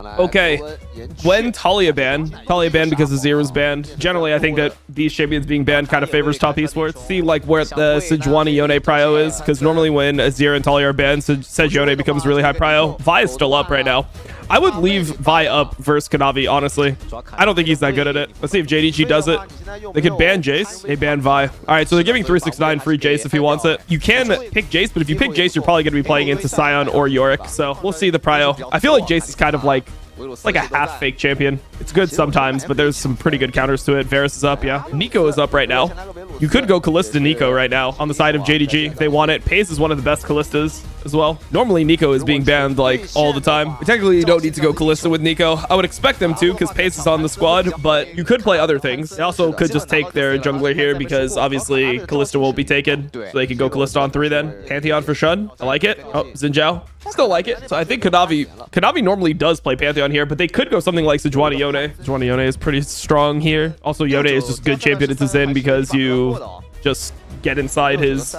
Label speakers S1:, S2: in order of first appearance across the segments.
S1: Okay, when Talia banned because Azir banned. Generally, I think that these champions being banned kind of favors top esports. See, like, where the Sejuani Yone prio is, because normally when Azir and Talia are banned, Sejuani becomes really high prio. Vi is still up right now. I would leave Vi up versus Kanavi, honestly. I don't think he's that good at it. Let's see if JDG does it. They could ban Jace. They ban Vi. All right, so they're giving 369 free Jace if he wants it. You can pick Jace, but if you pick Jace, you're probably going to be playing into Sion or Yorick. So we'll see the prio. I feel like Jace is kind of like a half fake champion. It's good sometimes, but there's some pretty good counters to it. Varus is up, yeah. Nico is up right now. You could go Kalista Nico right now on the side of JDG if they want it. Pace is one of the best Kalistas as well. Normally Nico is being banned like all the time. Technically you don't need to go Kalista with Nico. I would expect them to because Pace is on the squad, but you could play other things. They also could just take their jungler here because obviously Kalista won't be taken. So they could go Kalista on 3 then. Pantheon for Shun. I like it. Oh, Xin Zhao. Still like it. So I think Kanavi normally does play Pantheon here, but they could go something like Sejuani Yone. Sejuani Yone is pretty strong here. Also, Yone is just good champion into Xin because you just get inside his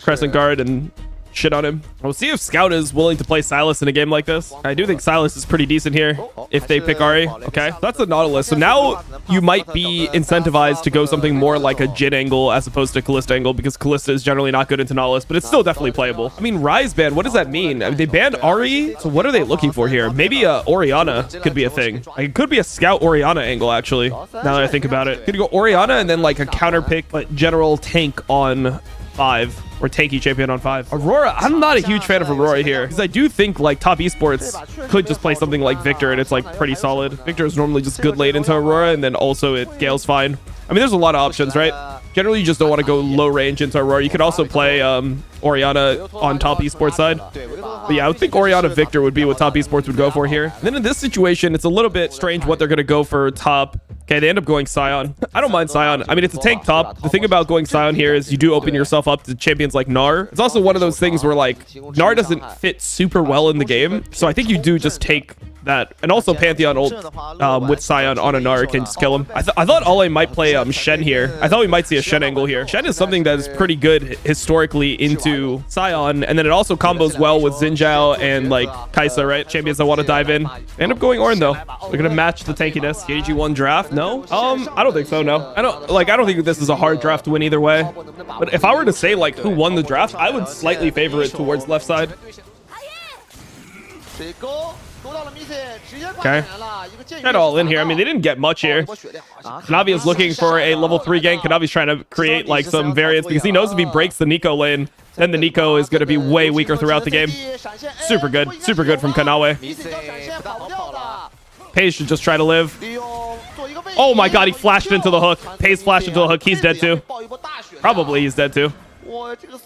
S1: Crescent Guard and shit on him. We'll see if Scout is willing to play Sylas in a game like this. I do think Sylas is pretty decent here if they pick Ahri. Okay, that's the Nautilus. So now you might be incentivized to go something more like a Jhin angle as opposed to Kalista angle because Kalista is generally not good into Nautilus, but it's still definitely playable. I mean, Ryze ban, what does that mean? I mean, they banned Ahri, so what are they looking for here? Maybe a Orianna could be a thing. Like, it could be a Scout Orianna angle, actually, now that I think about it. Could go Orianna and then like a counter pick, but general tank on 5 or tanky champion on 5. Aurora, I'm not a huge fan of Aurora here because I do think like top esports could just play something like Victor and it's like pretty solid. Victor is normally just good late into Aurora and then also it scales fine. I mean, there's a lot of options, right? Generally, you just don't want to go low range into Aurora. You could also play Orianna on top esports side. But yeah, I would think Orianna Victor would be what top esports would go for here. And then in this situation, it's a little bit strange what they're going to go for top. Okay, they end up going Sion. I don't mind Sion. I mean, it's a tank top. The thing about going Sion here is you do open yourself up to champions like Gnar. It's also one of those things where like Gnar doesn't fit super well in the game. So I think you do just take that. And also Pantheon ult with Sion on a Gnar can just kill him. I thought Ale might play Shen here. I thought we might see a Shen angle here. Shen is something that is pretty good historically into Sion. And then it also combos well with Xin Zhao and like Kai'Sa, right? Champions that want to dive in. They end up going Ornn though. They're going to match the tankiness. JDG won draft. No? I don't think so, no. I don't think this is a hard draft to win either way. But if I were to say like who won the draft, I would slightly favor it towards left side. Okay. Got all in here. I mean, they didn't get much here. Kanavi is looking for a level 3 gank. Kanavi's trying to create like some variance because he knows if he breaks the Nico lane, then the Nico is going to be way weaker throughout the game. Super good from Kanawe. Paige should just try to live. Oh my god, he flashed into the hook. Paige flashed into the hook. He's dead too. Probably he's dead too.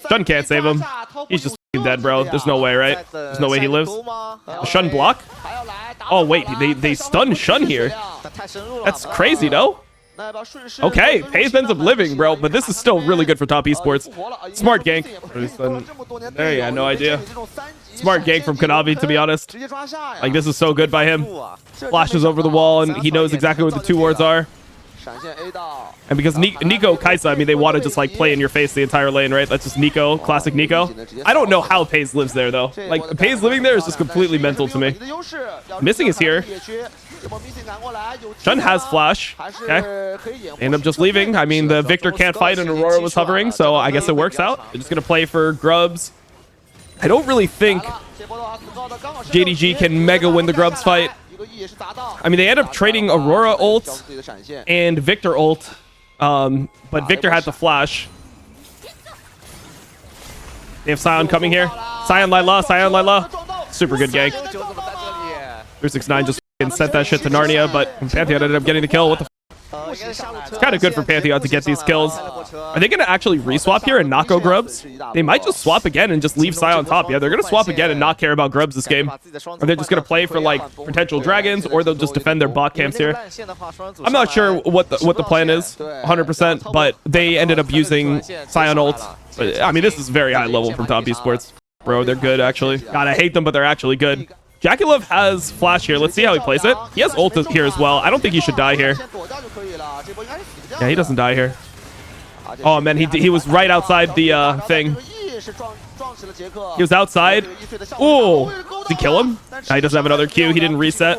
S1: Shun can't save him. He's just dead, bro. There's no way, right? There's no way he lives. The Shun block? Oh wait, they stun Shun here. That's crazy, no? Okay, Paige ends up living, bro, but this is still really good for top esports. Smart gank. There, yeah, no idea. Smart gank from Kanavi, to be honest. Like, this is so good by him. Flashes over the wall, and he knows exactly what the 2 wards are. And because Nico, Kai'Sa, I mean, they want to just like play in your face the entire lane, right? That's just Nico, classic Nico. I don't know how Paige lives there, though. Like, Paige living there is just completely mental to me. Missing is here. Shun has flash. Okay. They end up just leaving. I mean, the Victor can't fight and Aurora was hovering, so I guess it works out. They're just going to play for grubs. I don't really think JDG can mega win the grubs fight. I mean, they end up trading Aurora ult and Victor ult, but Victor had to flash. They have Sion coming here. Sion Lila. Super good gank. 369 just sent that shit to Narnia, but Pantheon ended up getting the kill. What the f? It's kind of good for Pantheon to get these kills. Are they going to actually reswap here and not go grubs? They might just swap again and just leave Sion on top. Yeah, they're going to swap again and not care about grubs this game. Or they're just going to play for like potential dragons, or they'll just defend their bot camps here. I'm not sure what the plan is 100%, but they ended up using Sion ult. I mean, this is very high level from top esports. Bro, they're good, actually. God, I hate them, but they're actually good. Jackie has flash here. Let's see how he plays it. He has ult here as well. I don't think he should die here. Yeah, he doesn't die here. Oh, man, he was right outside the thing. He was outside. Oh, did he kill him? He doesn't have another Q. He didn't reset.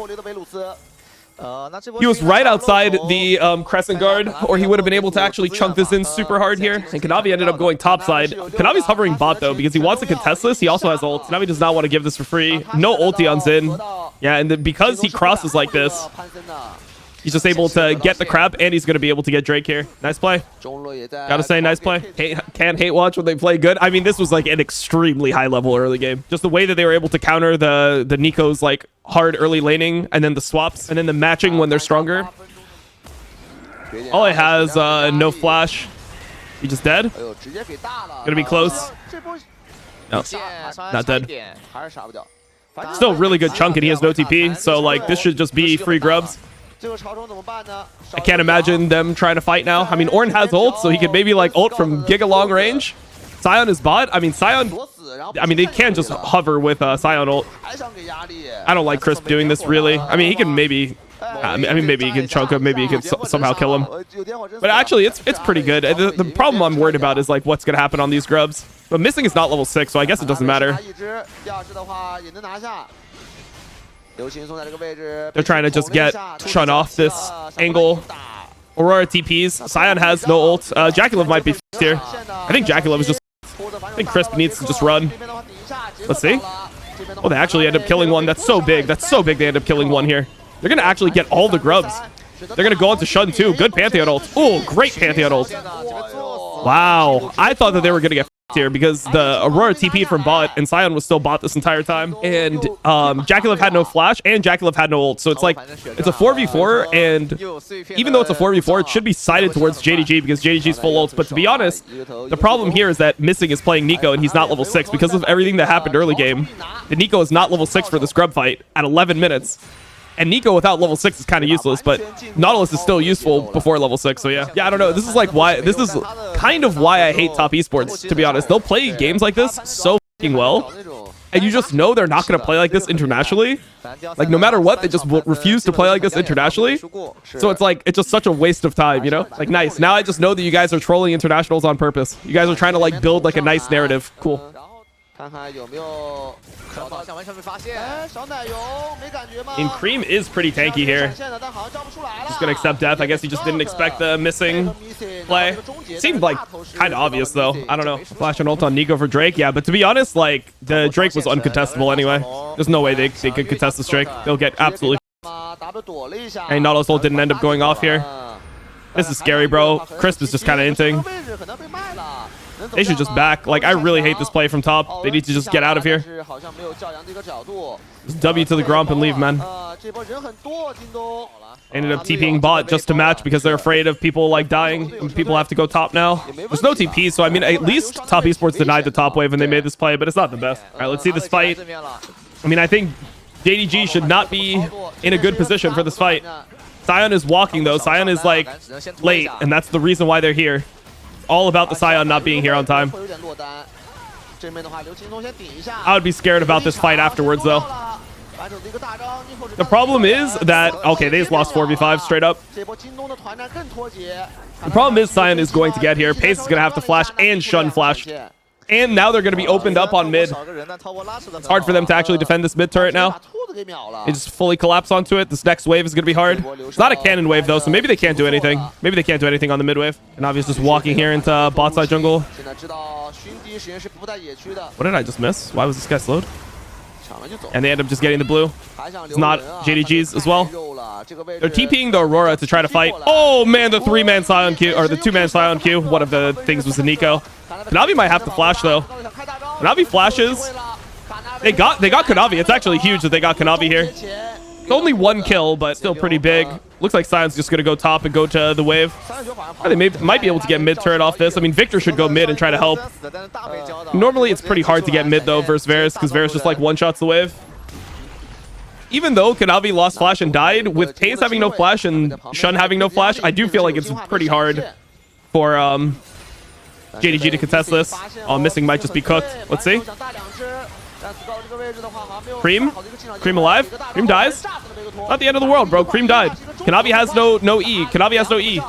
S1: He was right outside the Crescent Guard, or he would have been able to actually chunk this in super hard here. And Kanavi ended up going topside. Kanavi's hovering bot, though, because he wants to contest this. He also has ult. Kanavi does not want to give this for free. No ulti on Xin. Yeah, and because he crosses like this, he's just able to get the crab, and he's going to be able to get Drake here. Nice play. Gotta say, nice play. Can't hate watch when they play good. I mean, this was like an extremely high-level early game. Just the way that they were able to counter the Nico's like hard early laning, and then the swaps, and then the matching when they're stronger. Ollie has no flash. He just dead. Gonna be close. No, not dead. Still really good chunk, and he has no TP, so like this should just be free grubs. I can't imagine them trying to fight now. I mean, Ornn has ult, so he could maybe like ult from giga long range. Sion is bot. I mean, Sion, they can just hover with Sion ult. I don't like Crisp doing this, really. I mean, he can maybe... maybe he can choke him. Maybe he can somehow kill him. But actually, it's pretty good. The problem I'm worried about is like what's going to happen on these grubs. But missing is not level 6, so I guess it doesn't matter. They're trying to just get Shun off this angle. Aurora TPs. Sion has no ult. JackeyLove might be f***ed here. I think JackeyLove is just... I think Crisp needs to just run. Let's see. Oh, they actually end up killing one. That's so big. That's so big they end up killing one here. They're going to actually get all the grubs. They're going to go on to Shun too. Good Pantheon ult. Oh, great Pantheon ult. Wow. I thought that they were going to get f***ed here because the Aurora TP'd from bot and Sion was still bot this entire time. And JackeyLove had no flash and JackeyLove had no ult. So it's like, it's a 4v4, and even though it's a 4v4, it should be sided towards JDG because JDG's full ult. But to be honest, the problem here is that Missing is playing Nico and he's not level 6 because of everything that happened early game. The Nico is not level 6 for this grub fight at 11 minutes. And Nico without level 6 is kind of useless, but Nautilus is still useful before level 6, so yeah. Yeah, I don't know. This is like why, this is kind of why I hate top esports, to be honest. They'll play games like this so fucking well, and you just know they're not going to play like this internationally. Like, no matter what, they just refuse to play like this internationally. So it's like, it's just such a waste of time, you know? Like, nice. Now I just know that you guys are trolling internationals on purpose. You guys are trying to, like, build, like, a nice narrative. Cool. And Cream is pretty tanky here. Just gonna accept death. I guess he just didn't expect the Missing play. Seemed like kind of obvious though. I don't know. Flash and ult on Nico for Drake. Yeah, but to be honest, like the Drake was uncontestable anyway. There's no way they could contest this Drake. They'll get absolutely. And Nautilus ult didn't end up going off here. This is scary, bro. Crisp is just kind of inting. They should just back. Like, I really hate this play from top. They need to just get out of here. Just W to the Grump and leave, man. Ended up TPing bot just to match because they're afraid of people, like, dying. And people have to go top now. There's no TP, so, I mean, at least Top Esports denied the top wave when they made this play, but it's not the best. All right, let's see this fight. I mean, I think JDG should not be in a good position for this fight. Sion is walking, though. Sion is, like, late, and that's the reason why they're here. All about the Sion not being here on time. I would be scared about this fight afterwards, though. The problem is that... Okay, they just lost 4v5 straight up. The problem is Sion is going to get here. Pace is going to have to flash and Shun flash. And now they're going to be opened up on mid. It's hard for them to actually defend this mid turret now. They just fully collapse onto it. This next wave is going to be hard. It's not a cannon wave, though, so maybe they can't do anything. Maybe they can't do anything on the mid wave. And obviously just walking here into bot side jungle. What did I just miss? Why was this guy slowed? And they end up just getting the blue. It's not JDG's as well. They're TPing the Aurora to try to fight. Oh, man, the 3-man Sion Q, or the 2-man Sion Q. One of the things was the Nico. Kanavi might have to flash, though. Kanavi flashes. They got Kanavi. It's actually huge that they got Kanavi here. It's only one kill, but still pretty big. Looks like Sion's just going to go top and go to the wave. They might be able to get mid turret off this. I mean, Victor should go mid and try to help. Normally, it's pretty hard to get mid, though, versus Varus, because Varus just, like, one-shots the wave. Even though Kanavi lost flash and died, with Pace having no flash and Shun having no flash, I do feel like it's pretty hard for JDG to contest this. Oh, Missing might just be cooked. Let's see. Cream alive. Cream dies. Not the end of the world, bro. Cream died. Kanavi has no E. Kanavi has no E.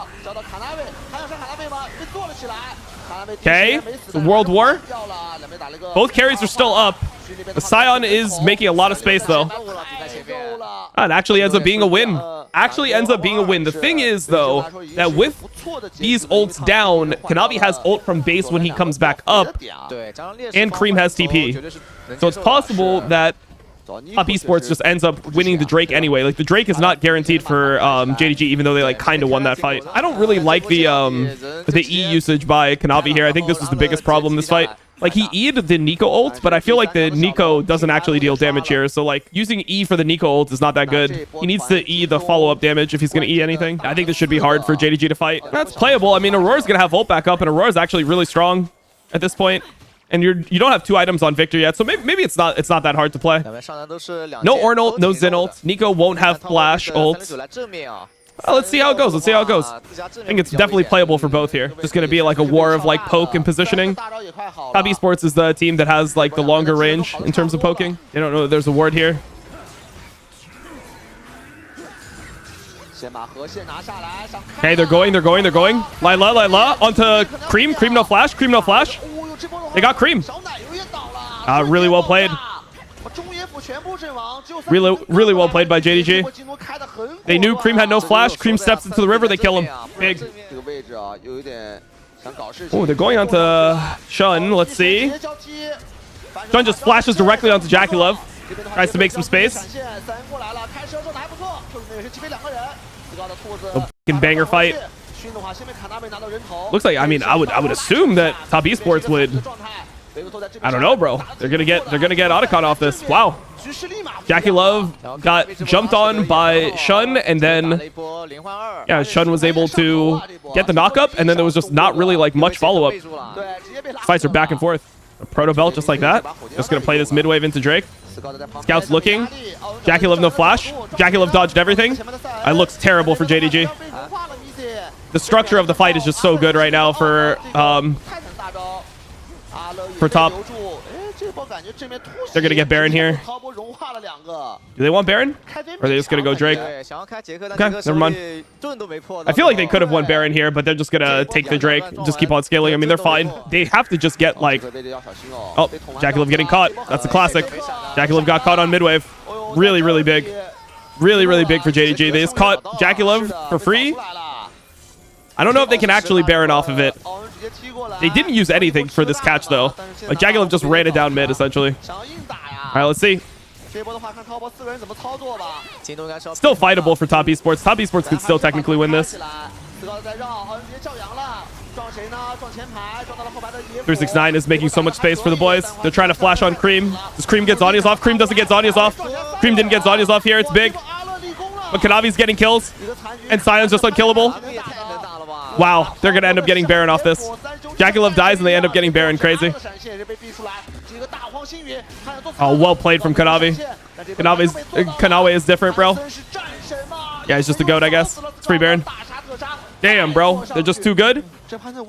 S1: Okay. It's a world war. Both carries are still up. The Scion is making a lot of space, though. It actually ends up being a win. The thing is, though, that with these ults down, Kanavi has ult from base when he comes back up, and Cream has TP. So it's possible that Top Esports just ends up winning the Drake anyway. Like, the Drake is not guaranteed for JDG, even though they like kind of won that fight. I don't really like the E usage by Kanavi here. I think this was the biggest problem in this fight. Like, he E'd the Nico ult, but I feel like the Nico doesn't actually deal damage here. So, like, using E for the Nico ult is not that good. He needs to E the follow-up damage if he's going to E anything. I think this should be hard for JDG to fight. That's playable. I mean, Aurora's going to have ult back up, and Aurora's actually really strong at this point. And you don't have 2 items on Victor yet, so maybe it's not that hard to play. No Ornn ult, no Xin ult. Nico won't have Flash ult. Let's see how it goes. I think it's definitely playable for both here. Just gonna be like a war of like poke and positioning. Top Esports is the team that has like the longer range in terms of poking. They don't know that there's a ward here. Okay, they're going. Lila onto Cream. Cream no flash. They got Cream. Really well played. Really well played by JDG. They knew Cream had no flash. Cream steps into the river. They kill him. Big. Oh, they're going onto Shun. Let's see. Shun just flashes directly onto JackeyLove. Tries to make some space. A fucking banger fight. Looks like, I mean, I would assume that Top Esports would. I don't know, bro. They're gonna get Otacon off this. Wow. JackeyLove got jumped on by Shun, and then yeah, Shun was able to get the knockup, and then there was just not really like much follow-up. Fights are back and forth. A proto belt just like that. Just gonna play this mid wave into Drake. Scouts looking. JackeyLove no flash. JackeyLove dodged everything. It looks terrible for JDG. The structure of the fight is just so good right now for top. They're gonna get Baron here. Do they want Baron? Or are they just gonna go Drake? Okay, never mind. I feel like they could have won Baron here, but they're just gonna take the Drake. Just keep on scaling. I mean, they're fine. They have to just get like... Oh, JackeyLove getting caught. That's a classic. JackeyLove got caught on mid-wave. Really big. Really big for JDG. They just caught JackeyLove for free. I don't know if they can actually Baron off of it. They didn't use anything for this catch, though. Like, JackeyLove just ran it down mid, essentially. All right, let's see. Still fightable for Top Esports. Top Esports could still technically win this. 369 is making so much space for the boys. They're trying to flash on Cream. Does Cream get Zhonya's off? Cream doesn't get Zhonya's off. Cream didn't get Zhonya's off here. It's big. But Kanavi's getting kills. And Sion's just unkillable. Wow, they're going to end up getting Baron off this. JackeyLove dies and they end up getting Baron. Crazy. Oh, well played from Kanavi. Kanawe is different, bro. Yeah, he's just a goat, I guess. It's free Baron. Damn, bro. They're just too good?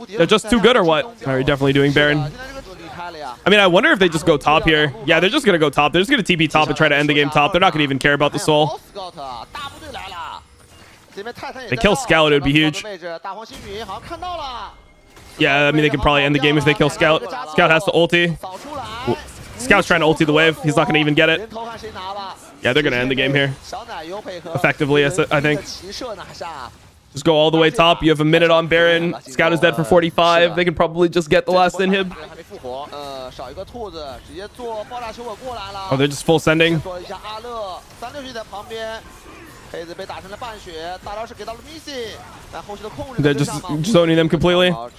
S1: They're just too good or what? All right, definitely doing Baron. I mean, I wonder if they just go top here. Yeah, they're just going to go top. They're just going to TP top and try to end the game top. They're not going to even care about the soul. They kill Scout, it would be huge. Yeah, I mean, they could probably end the game if they kill Scout. Scout has to ulti. Scout's trying to ulti the wave. He's not going to even get it. Yeah, they're going to end the game here. Effectively, I think. Just go all the way top. You have a minute on Baron. Scout is dead for 45. They can probably just get the last inhib. Oh, they're just full sending. They're just zoning them completely. You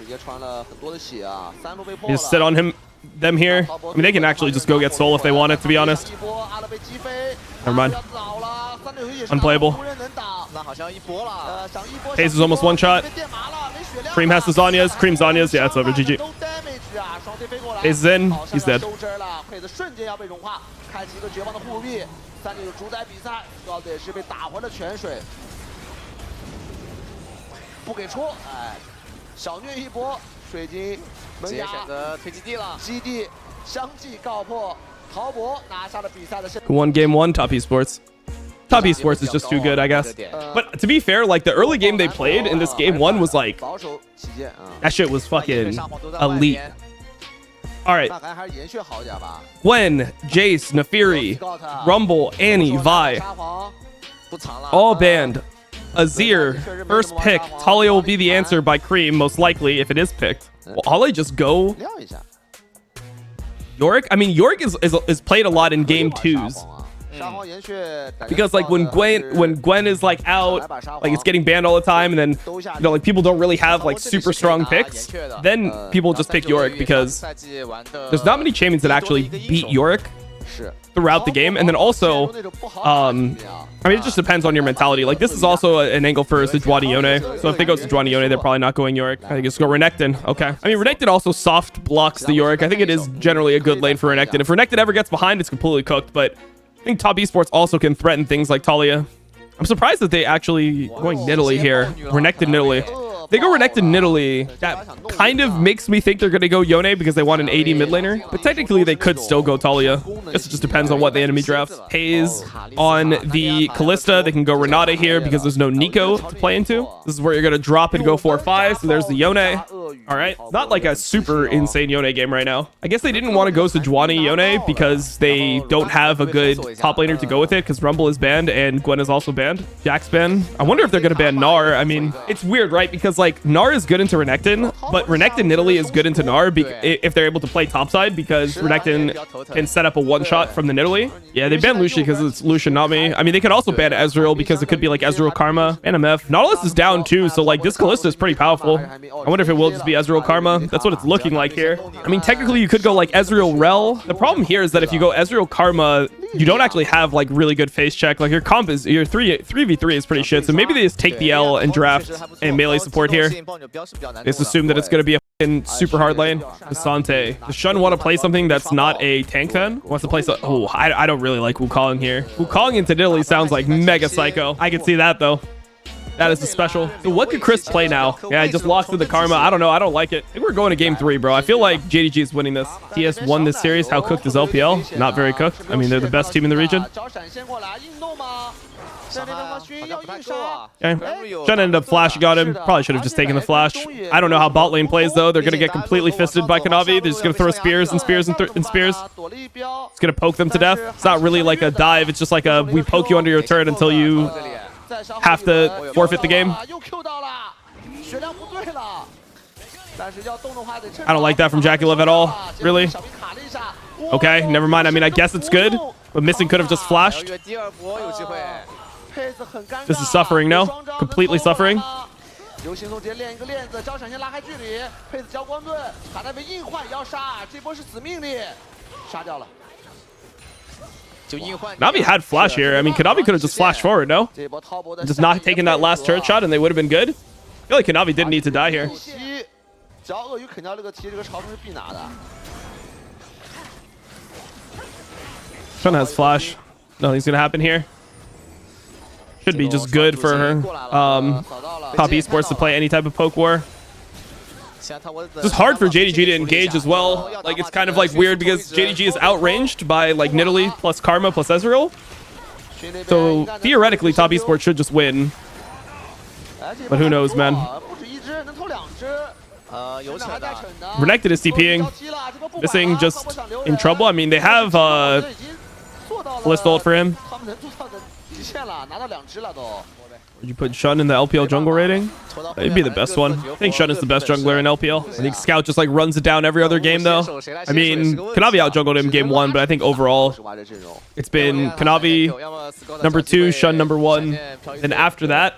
S1: just sit on them here. I mean, they can actually just go get soul if they want it, to be honest. Never mind. Unplayable. Hayes is almost one shot. Cream has the Zhonya's. Cream Zhonya's. Yeah, it's over. GG. Hayes is in. He's dead. Who won game one? Top Esports. Top Esports is just too good, I guess. But to be fair, like the early game they played in this game one was like, that shit was fucking elite. All right. Gwen, Jace, Nefiri, Rumble, Annie, Vi. All banned. Azir, first pick. Talia will be the answer by Cream, most likely, if it is picked. Will Ollie just go Yorick? I mean, Yorick is played a lot in game 2s. Because like when Gwen is like out, like it's getting banned all the time, and then like people don't really have like super strong picks, then people just pick Yorick because there's not many champions that actually beat Yorick throughout the game. And then also I mean, it just depends on your mentality. Like this is also an angle for Sejuani Yone, so if they go Sejuani Yone, they're probably not going Yorick. I think it's go Renekton. Okay, I mean Renekton also soft blocks the Yorick. I think it is generally a good lane for Renekton. If Renekton ever gets behind, it's completely cooked. But I think top esports also can threaten things like Talia. I'm surprised that they actually going Nidalee here. Renekton Nidalee. They go Renekton Nidalee. That kind of makes me think they're going to go Yone because they want an 80 mid laner. But technically, they could still go Talia. I guess it just depends on what the enemy drafts. Hayes on the Kalista. They can go Renata here because there's no Nico to play into. This is where you're going to drop and go 4-5. So there's the Yone. All right. Not like a super insane Yone game right now. I guess they didn't want to go Sejuani Yone because they don't have a good top laner to go with it because Rumble is banned and Gwen is also banned. Jack's banned. I wonder if they're going to ban Gnar. I mean, it's weird, right? Because like Gnar is good into Renekton, but Renekton Nidalee is good into Gnar if they're able to play topside because Renekton can set up a one-shot from the Nidalee. Yeah, they banned Lucian because it's Lucian, not me. I mean, they could also ban Ezreal because it could be like Ezreal Karma and MF. Nautilus is down too, so like this Kalista is pretty powerful. I wonder if it will just be Ezreal Karma. That's what it's looking like here. I mean, technically you could go like Ezreal Rel. The problem here is that if you go Ezreal Karma, you don't actually have like really good face check. Like your comp is your 3v3 is pretty shit. So maybe they just take the L and draft a melee support here. They just assume that it's going to be a super hard lane. Asante. Does Shun want to play something that's not a tank then? Wants to play so I don't really like Wukong here. Wukong into Nidalee sounds like mega psycho. I can see that though. That is the special. So what could Chris play now? Yeah, he just lost to the Karma. I don't know. I don't like it. I think we're going to game 3, bro. I feel like JDG is winning this. TES won this series. How cooked is LPL? Not very cooked. I mean, they're the best team in the region. Okay. Shen ended up flashing on him. Probably should have just taken the flash. I don't know how bot lane plays, though. They're going to get completely fisted by Kanavi. They're just going to throw spears and spears and spears. It's going to poke them to death. It's not really like a dive. It's just like a we poke you under your turret until you have to forfeit the game. I don't like that from JackeyLove at all. Really? Okay, never mind. I mean, I guess it's good, but missing could have just flashed. This is suffering, no? Completely suffering. Navi had flash here. I mean, Kanavi could have just flashed forward, no? Just not taking that last turret shot and they would have been good. I feel like Kanavi didn't need to die here. Shun has flash. Nothing's going to happen here. Should be just good for her. Top esports to play any type of poke war. It's just hard for JDG to engage as well. Like, it's kind of like weird because JDG is outranged by like Nidalee plus Karma plus Ezreal. So theoretically, top esports should just win. But who knows, man. Renekton is TPing. Missing just in trouble. I mean, they have List ult for him. Would you put Shun in the LPL jungle rating? That'd be the best one. I think Shun is the best jungler in LPL. I think Scout just like runs it down every other game though. I mean, Kanavi out jungled him game 1, but I think overall it's been Kanavi number 2, Shun number 1. And after that,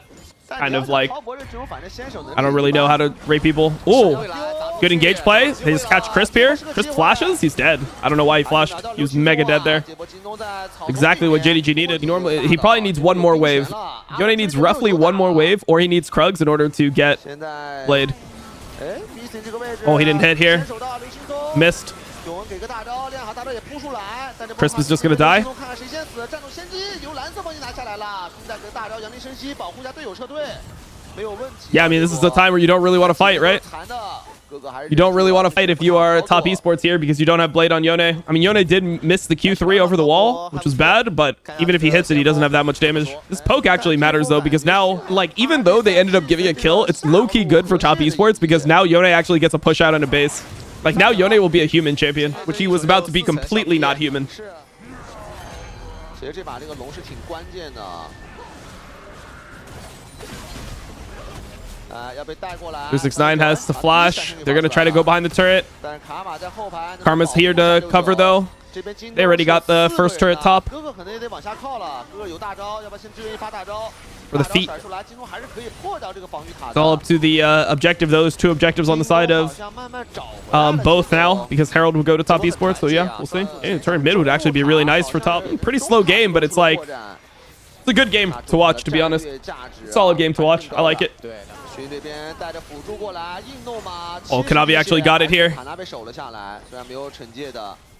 S1: kind of like, I don't really know how to rate people. Oh, good engage play. They just catch Crisp here. Crisp flashes. He's dead. I don't know why he flashed. He was mega dead there. Exactly what JDG needed. He probably needs one more wave. Yone needs roughly one more wave, or he needs Krugs in order to get Blade. Oh, he didn't hit here. Missed. Crisp is just gonna die. Yeah, I mean, this is the time where you don't really want to fight, right? You don't really want to fight if you are top esports here because you don't have Blade on Yone. I mean, Yone did miss the Q3 over the wall, which was bad, but even if he hits it, he doesn't have that much damage. This poke actually matters, though, because now, like, even though they ended up giving a kill, it's low-key good for top esports because now Yone actually gets a push out on a base. Like, now Yone will be a human champion, which he was about to be completely not human. 269 has the flash. They're going to try to go behind the turret. Karma's here to cover, though. They already got the first turret top. For the feet. It's all up to the objective. Those two objectives on the side of both now, because Herald will go to top esports. So yeah, we'll see. Hey, turret mid would actually be really nice for top. Pretty slow game, but it's like, it's a good game to watch, to be honest. Solid game to watch. I like it. Oh, Kanavi actually got it here.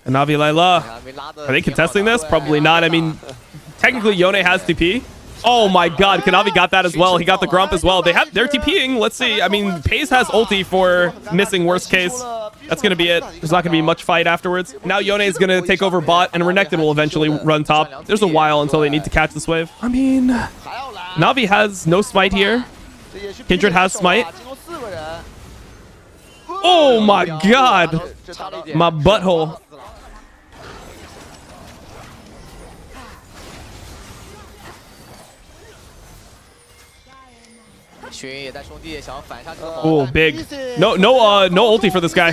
S1: Kanavi Layla. Are they contesting this? Probably not. I mean, technically Yone has TP. Oh my god, Kanavi got that as well. He got the Grump as well. They're TPing. Let's see. I mean, Pace has ulti for missing worst case. That's going to be it. There's not going to be much fight afterwards. Now Yone is going to take over bot, and Renekton will eventually run top. There's a while until they need to catch this wave. I mean, Navi has no smite here. Kindred has smite. Oh my god. My butthole. Oh, big. No ulti for this guy.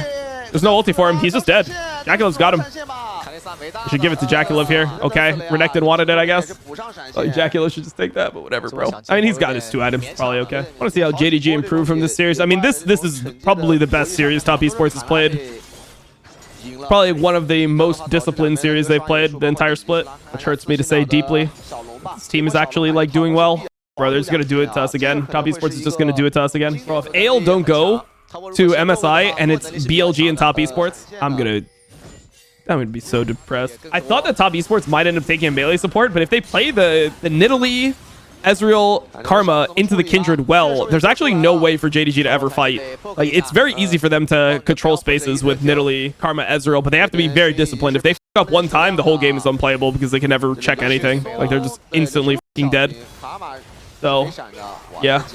S1: There's no ulti for him. He's just dead. Jaculev's got him. I should give it to Jaculev here. Okay, Renekton wanted it, I guess. Jaculev should just take that, but whatever, bro. I mean, he's got his 2 items. Probably okay. I want to see how JDG improved from this series. I mean, this is probably the best series Top Esports has played. Probably one of the most disciplined series they've played the entire split, which hurts me to say deeply. This team is actually, like, doing well. Bro, they're just going to do it to us again. Top Esports is just going to do it to us again. Bro, if AL don't go to MSI and it's BLG and Top Esports, I'm going to be so depressed. I thought that Top Esports might end up taking a melee support, but if they play the Nidalee, Ezreal, Karma into the Kindred well, there's actually no way for JDG to ever fight. Like, it's very easy for them to control spaces with Nidalee, Karma, Ezreal, but they have to be very disciplined. If they f up one time, the whole game is unplayable because they can never check anything. Like, they're just instantly f***ing dead. So, yeah. What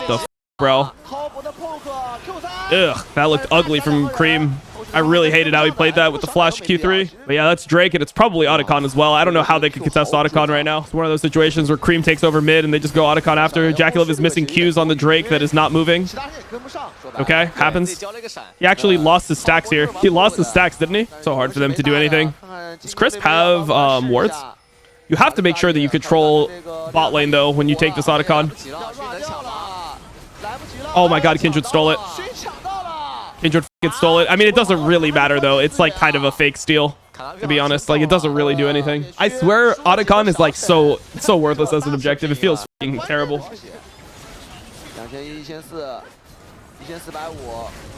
S1: the f, bro? Ugh, that looked ugly from Cream. I really hated how he played that with the flash Q3. But yeah, that's Drake, and it's probably Otacon as well. I don't know how they could contest Otacon right now. It's one of those situations where Cream takes over mid, and they just go Otacon after. Jaculev is missing Qs on the Drake that is not moving. Okay, happens. He actually lost his stacks here. He lost his stacks, didn't he? So hard for them to do anything. Does Crisp have wards? You have to make sure that you control bot lane, though, when you take this Otacon. Oh my god, Kindred stole it. Kindred stole it. I mean, it doesn't really matter, though. It's like kind of a fake steal, to be honest. Like, it doesn't really do anything. I swear Otacon is like so worthless as an objective. It feels f***ing terrible.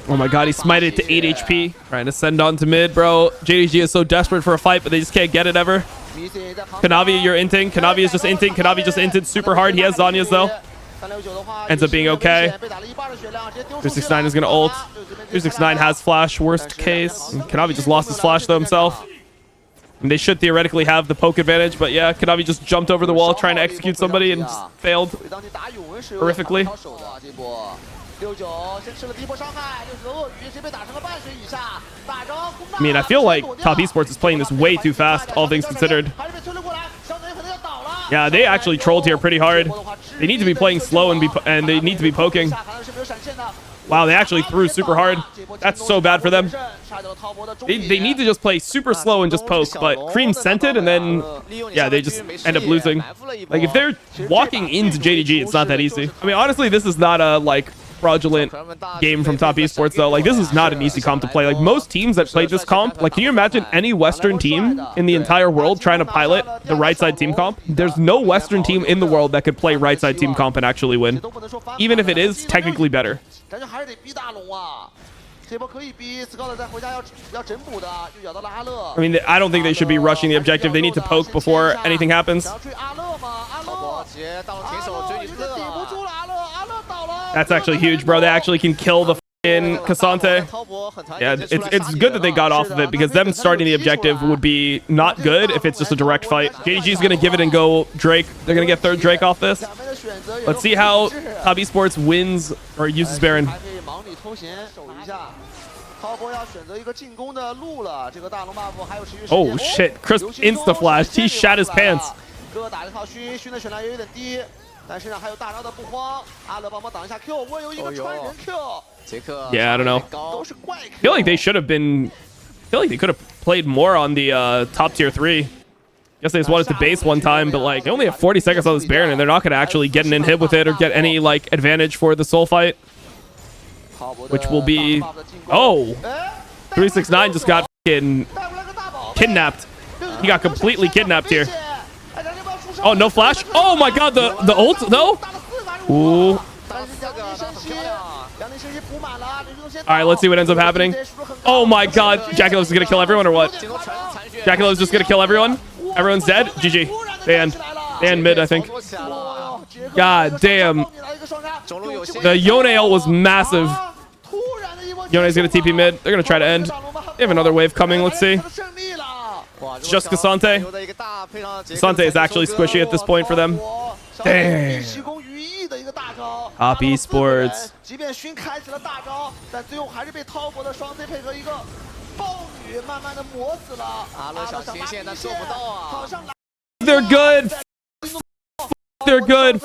S1: Oh my god, he smited to 8 HP. Trying to send on to mid, bro. JDG is so desperate for a fight, but they just can't get it ever. Kanavi, you're inting. Kanavi is just inting. Kanavi just inted super hard. He has Zhonya's, though. Ends up being okay. 269 is going to ult. 269 has flash, worst case. And Kanavi just lost his flash, though, himself. And they should theoretically have the poke advantage, but yeah, Kanavi just jumped over the wall trying to execute somebody and just failed horrifically. I mean, I feel like Top Esports is playing this way too fast, all things considered. Yeah, they actually trolled here pretty hard. They need to be playing slow and they need to be poking. Wow, they actually threw super hard. That's so bad for them. They need to just play super slow and just poke, but Cream sent it, and then, yeah, they just end up losing. Like, if they're walking into JDG, it's not that easy. I mean, honestly, this is not a, like, fraudulent game from Top Esports, though. Like, this is not an easy comp to play. Like, most teams that play this comp, like, can you imagine any Western team in the entire world trying to pilot the right side team comp? There's no Western team in the world that could play right side team comp and actually win, even if it is technically better. I mean, I don't think they should be rushing the objective. They need to poke before anything happens. That's actually huge, bro. They actually can kill the in Cassante. Yeah, it's good that they got off of it, because them starting the objective would be not good if it's just a direct fight. JDG is going to give it and go Drake. They're going to get third Drake off this. Let's see how Top Esports wins or uses Baron. Oh shit, Chris insta-flashed. He shat his pants. Yeah, I don't know. I feel like they should have been... I feel like they could have played more on the top tier 3. Guess they just wanted to base one time, but like they only have 40 seconds on this Baron, and they're not going to actually get an inhib with it or get any like advantage for the soul fight, which will be... Oh! 369 just got fucking kidnapped. He got completely kidnapped here. Oh, no flash. Oh my god, the ult though. Ooh. All right, let's see what ends up happening. Oh my god, Jackalos is gonna kill everyone or what? Jackalos is just gonna kill everyone. Everyone's dead. GG. They end mid, I think. God damn. The Yone ult was massive. Yone's gonna TP mid. They're gonna try to end. They have another wave coming. Let's see. It's just Cassante. Cassante is actually squishy at this point for them. Damn. Top Esports. They're good. They're good.